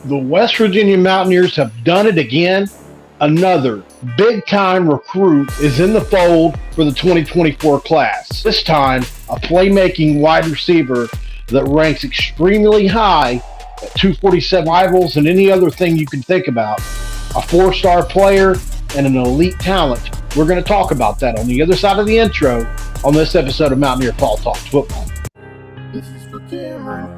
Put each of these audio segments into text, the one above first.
The West Virginia Mountaineers have done it again. Another big-time recruit is in the fold for the 2024 class. This time, a playmaking wide receiver that ranks extremely high at 247 rivals and any other thing you can think about. A four-star player and an elite talent. We're going to talk about that on the other side of the intro on this episode of Mountaineer Paul Talks Football. This is for Cameron.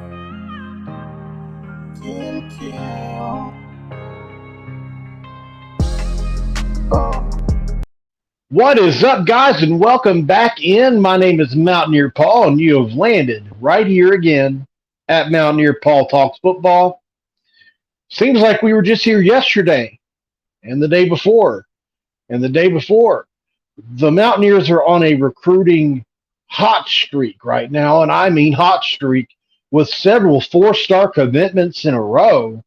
What is up, guys, and welcome back in. My name is Mountaineer Paul, and you have landed right here again at Mountaineer Paul Talks Football. Seems like we were just here yesterday and the day before and the day before. The Mountaineers are on a recruiting hot streak right now, and I mean hot streak, with several four-star commitments in a row,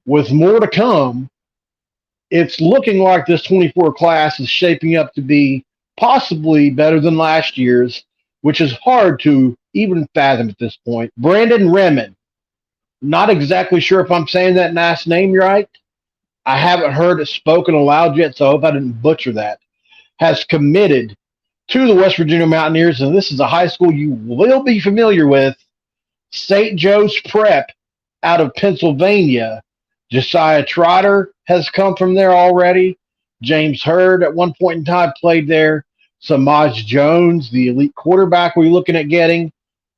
with more to come. It's looking like this 24 class is shaping up to be possibly better than last year's, which is hard to even fathom at this point. Brandon Remen, not exactly sure if I'm saying that last name right. I haven't heard it spoken aloud yet, so I hope I didn't butcher that. Has committed to the West Virginia Mountaineers, and this is a high school you will be familiar with, St. Joe's Prep out of Pennsylvania. Josiah Trotter has come from there already. James Hurd at one point in time played there. Samaj Jones, the elite quarterback we're looking at getting,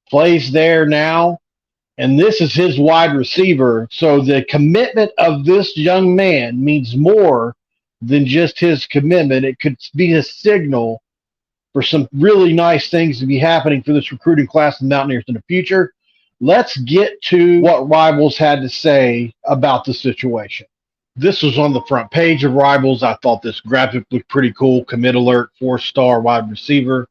plays there now. And this is his wide receiver. So the commitment of this young man means more than just his commitment. It could be a signal for some really nice things to be happening for this recruiting class of Mountaineers in the future. Let's get to what Rivals had to say about the situation. This was on the front page of Rivals. I thought this graphic looked pretty cool. Commit alert, four-star wide receiver.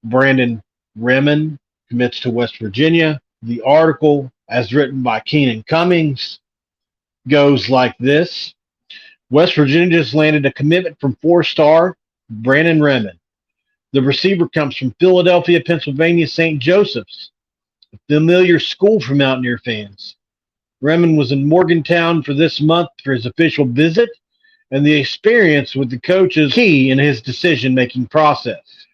Brandon Remen commits to West Virginia. The article, as written by Keenan Cummings, goes like this. West Virginia just landed a commitment from four-star Brandon Remen. The receiver comes from Philadelphia, Pennsylvania, St. Joseph's, a familiar school for Mountaineer fans. Remen was in Morgantown for this month for his official visit, and the experience with the coach is key in his decision-making process.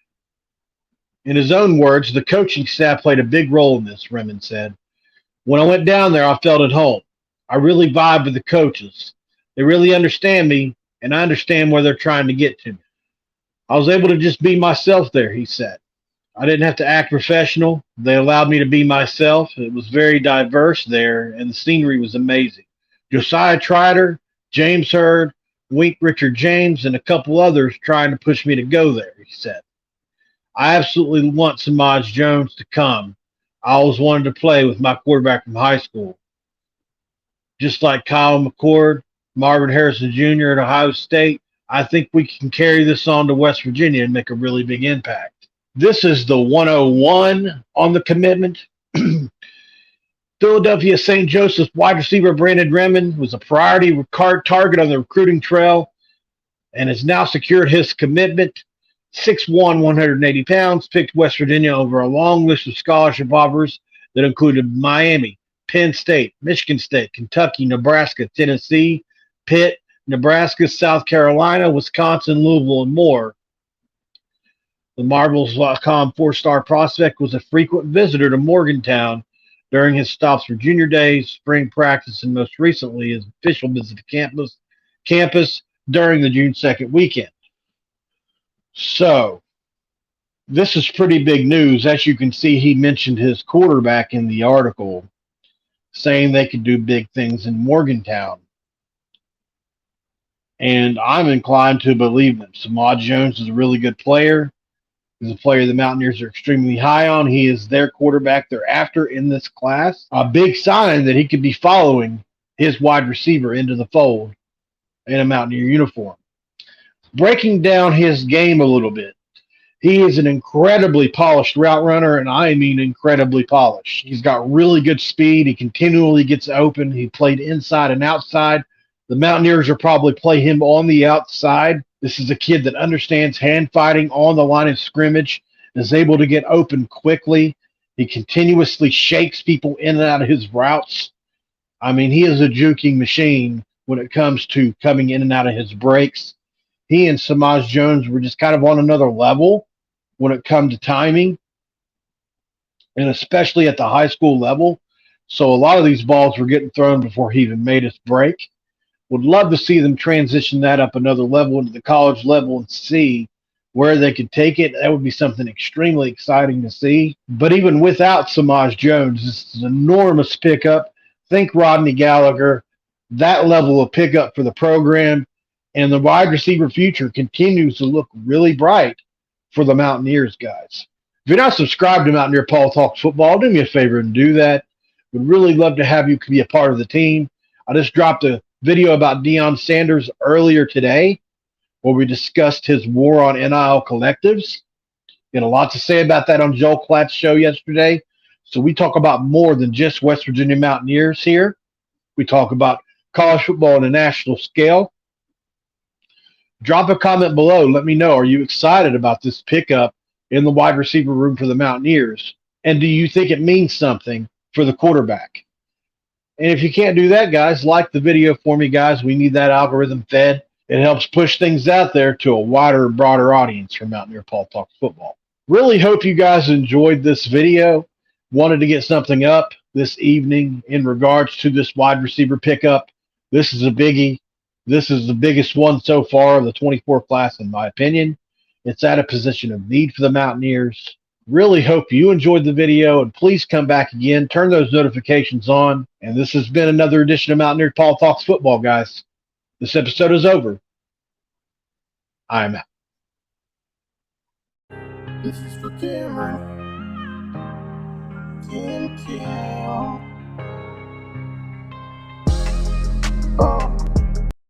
In his own words, the coaching staff played a big role in this, Remen said. When I went down there, I felt at home. I really vibe with the coaches. They really understand me, and I understand where they're trying to get to me. I was able to just be myself there, he said. I didn't have to act professional. They allowed me to be myself. It was very diverse there, and the scenery was amazing. Josiah Trotter, James Hurd, Wink Richard James, and a couple others trying to push me to go there, he said. I absolutely want Samaj Jones to come. I always wanted to play with my quarterback from high school. Just like Kyle McCord, Marvin Harrison Jr. at Ohio State, I think we can carry this on to West Virginia and make a really big impact. This is the 101 on the commitment. Philadelphia St. Joseph's wide receiver Brandon Remen was a priority target on the recruiting trail and has now secured his commitment. 6'1", 180 pounds, picked West Virginia over a long list of scholarship offers that included Miami, Penn State, Michigan State, Kentucky, Nebraska, Tennessee, Pitt, Nebraska, South Carolina, Wisconsin, Louisville, and more. The Marbles.com four-star prospect was a frequent visitor to Morgantown during his stops for junior days, spring practice, and most recently his official visit to campus during the June 2nd weekend. So, this is pretty big news. As you can see, he mentioned his quarterback in the article, saying they could do big things in Morgantown. And I'm inclined to believe them. Samaj Jones is a really good player. He's a player the Mountaineers are extremely high on. He is their quarterback they're after in this class. A big sign that he could be following his wide receiver into the fold in a Mountaineer uniform. Breaking down his game a little bit, he is an incredibly polished route runner, and I mean incredibly polished. He's got really good speed. He continually gets open. He played inside and outside. The Mountaineers will probably play him on the outside. This is a kid that understands hand fighting on the line of scrimmage, is able to get open quickly. He continuously shakes people in and out of his routes. I mean, he is a juking machine when it comes to coming in and out of his breaks. He and Samaj Jones were just kind of on another level when it comes to timing, and especially at the high school level. So a lot of these balls were getting thrown before he even made his break. Would love to see them transition that up another level into the college level and see where they could take it. That would be something extremely exciting to see. But even without Samaj Jones, this is an enormous pickup. Think Rodney Gallagher, that level of pickup for the program, and the wide receiver future continues to look really bright for the Mountaineers, guys. If you're not subscribed to Mountaineer Paul Talks Football, do me a favor and do that. Would really love to have you be a part of the team. I just dropped a video about Deion Sanders earlier today where we discussed his war on NIL collectives. Had a lot to say about that on Joel Klatt's show yesterday. So we talk about more than just West Virginia Mountaineers here. We talk about college football on a national scale. Drop a comment below. Let me know. Are you excited about this pickup in the wide receiver room for the Mountaineers? And do you think it means something for the quarterback? And if you can't do that, guys, like the video for me, guys. We need that algorithm fed. It helps push things out there to a wider and broader audience for Mountaineer Paul Talks Football. Really hope you guys enjoyed this video. Wanted to get something up this evening in regards to this wide receiver pickup. This is a biggie. This is the biggest one so far of the 24 class, in my opinion. It's at a position of need for the Mountaineers. Really hope you enjoyed the video, and please come back again. Turn those notifications on. And this has been another edition of Mountaineer Paul Talks Football, guys. This episode is over. I'm out. This is for Cameron. Tim Kell.